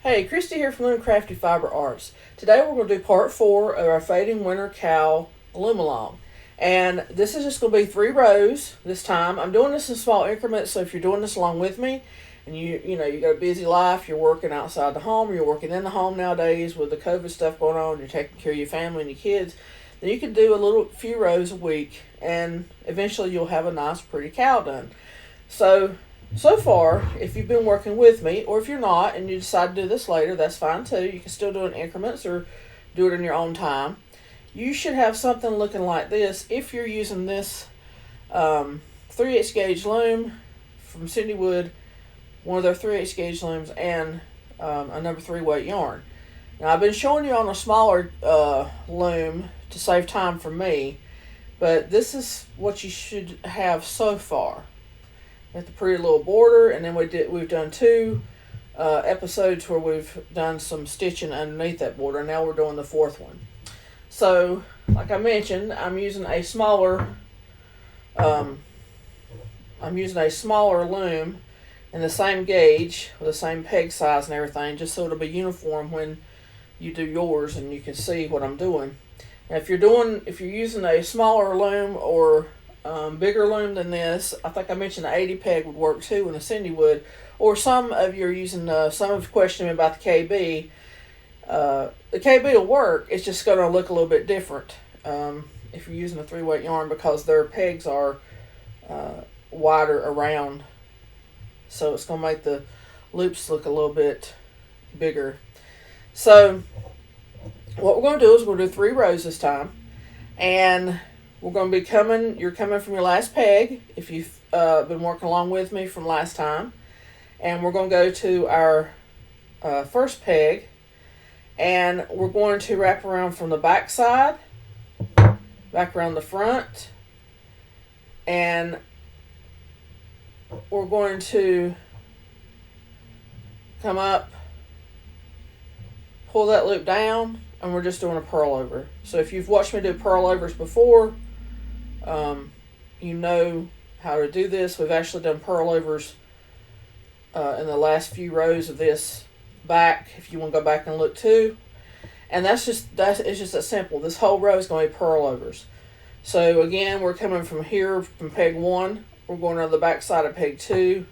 Hey, Christy here from Loom Crafty Fiber Arts. Today we're going to do part 4 of our Fading Winter Cowl Loom Along. And this is just going to be 3 rows this time. I'm doing this in small increments, so if you're doing this along with me, and you got a busy life, you're working outside the home, or you're working in the home nowadays with the COVID stuff going on, you're taking care of your family and your kids, then you can do a few rows a week, and eventually you'll have a nice pretty cowl done. So far, if you've been working with me, or if you're not and you decide to do this later, that's fine too. You can still do it in increments or do it in your own time. You should have something looking like this if you're using this 3/8 gauge loom from Cindy Wood, one of their 3/8 gauge looms, and a number 3 weight yarn. Now, I've been showing you on a smaller loom to save time for me, but this is what you should have so far. At the pretty little border, and then we've done 2 episodes where we've done some stitching underneath that border. Now we're doing the 4th one. So, like I mentioned, I'm using a smaller loom in the same gauge with the same peg size and everything, just so it'll be uniform when you do yours and you can see what I'm doing. Now, if you're using a smaller loom or bigger loom than this, I think I mentioned the 80 peg would work too, and the Cindy would. Or some of you are using, some have questioned me about the KB. The KB will work, it's just going to look a little bit different if you're using a 3 weight yarn, because their pegs are wider around. So it's going to make the loops look a little bit bigger. So what we're going to do is we'll do 3 rows this time. And we're going to be you're coming from your last peg, if you've been working along with me from last time. And we're going to go to our first peg, and we're going to wrap around from the back side, back around the front, and we're going to come up, pull that loop down, and we're just doing a purl over. So if you've watched me do purl overs before, you know how to do this. We've actually done purl overs in the last few rows of this back, if you want to go back and look too. And it's just that simple. This whole row is going to be purl overs. So again, we're coming from here, from peg 1. We're going to the back side of peg 2.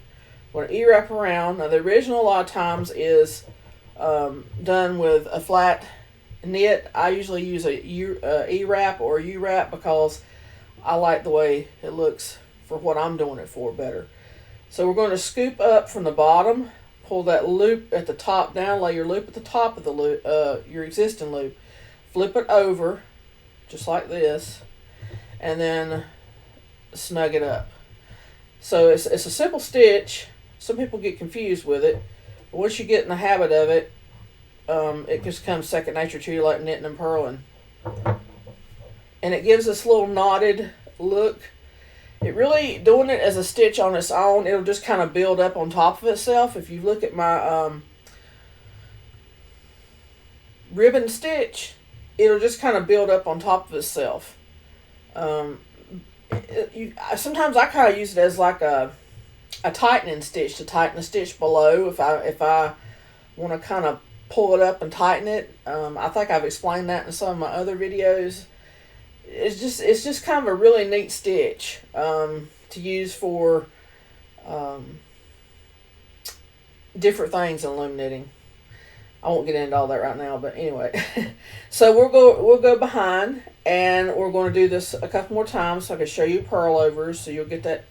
We're going to E-wrap around. Now, the original a lot of times is done with a flat knit. I usually use a E-wrap or a U-wrap because I like the way it looks for what I'm doing it for better. So we're going to scoop up from the bottom, pull that loop at the top down, lay your loop at the top of the loop, your existing loop, flip it over just like this, and then snug it up. So it's a simple stitch. Some people get confused with it, but once you get in the habit of it, it just comes second nature to you, like knitting and purling. And it gives this little knotted look. It really, doing it as a stitch on its own, it'll just kind of build up on top of itself. If you look at my ribbon stitch, it'll just kind of build up on top of itself. Sometimes I kind of use it as like a tightening stitch to tighten the stitch below if I want to kind of pull it up and tighten it. I think I've explained that in some of my other videos. It's just kind of a really neat stitch to use for different things in loom knitting. I won't get into all that right now, but anyway. So we'll go behind, and we're going to do this a couple more times so I can show you purl overs, so you'll get that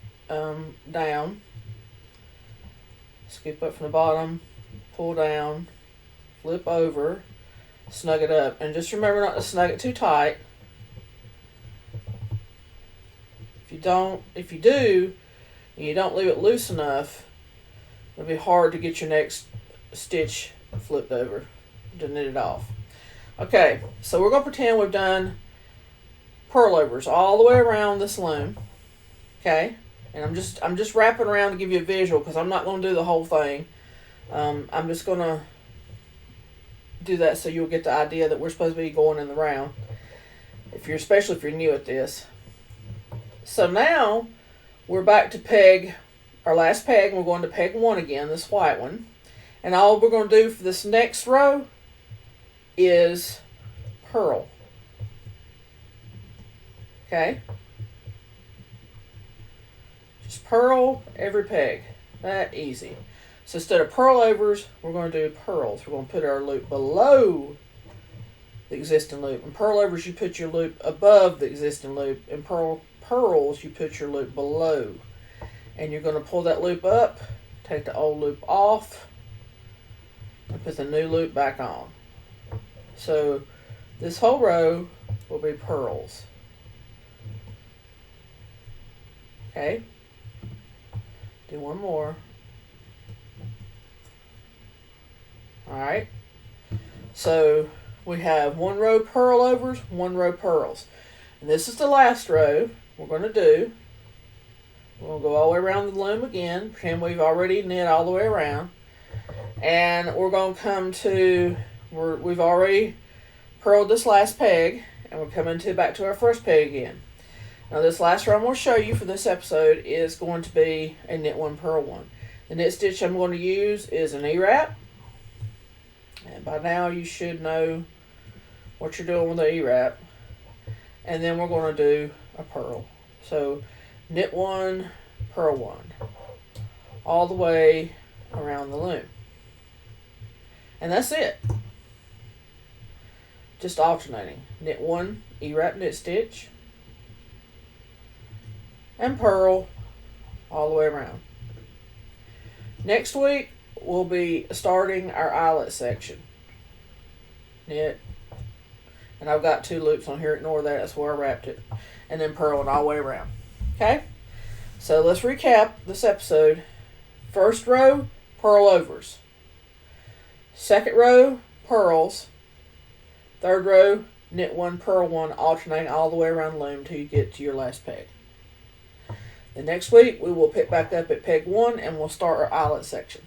down. Scoop up from the bottom, pull down, flip over, snug it up, and just remember not to snug it too tight. If you do, and you don't leave it loose enough, it'll be hard to get your next stitch flipped over to knit it off. Okay, so we're going to pretend we've done purl overs all the way around this loom. Okay, and I'm just wrapping around to give you a visual, because I'm not going to do the whole thing. I'm just going to do that so you'll get the idea that we're supposed to be going in the round, especially if you're new at this. So now we're back to our last peg, and we're going to peg 1 again, this white one. And all we're going to do for this next row is purl. Okay? Just purl every peg. That easy. So instead of purl overs, we're going to do purls. We're going to put our loop below the existing loop. And purl overs, you put your loop above the existing loop. And purls, you put your loop below. And you're going to pull that loop up, take the old loop off, and put the new loop back on. So this whole row will be purls. Okay? Do one more. Alright. So we have one row purl overs, one row purls. And this is the last row we're going to do. We're going to go all the way around the loom again. Pretend we've already knit all the way around. And we're going to come to, we've already purled this last peg. And we're coming back to our first peg again. Now this last row I'm going to show you for this episode is going to be a knit one, purl one. The knit stitch I'm going to use is an E-wrap. And by now you should know what you're doing with the E-wrap. And then we're going to do a purl. So knit one, purl one. All the way around the loom. And that's it. Just alternating. Knit one, E-wrap knit stitch. And purl all the way around. Next week we'll be starting our eyelet section. Knit. And I've got 2 loops on here, ignore that, that's where I wrapped it. And then purl it all the way around. Okay? So let's recap this episode. First row, purl overs. Second row, purls. Third row, knit one, purl one, alternating all the way around the loom until you get to your last peg. The next week, we will pick back up at peg 1 and we'll start our eyelet section.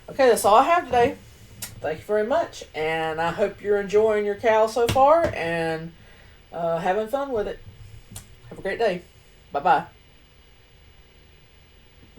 Okay, that's all I have today. Thank you very much. And I hope you're enjoying your cowl so far and having fun with it. Have a great day. Bye-bye.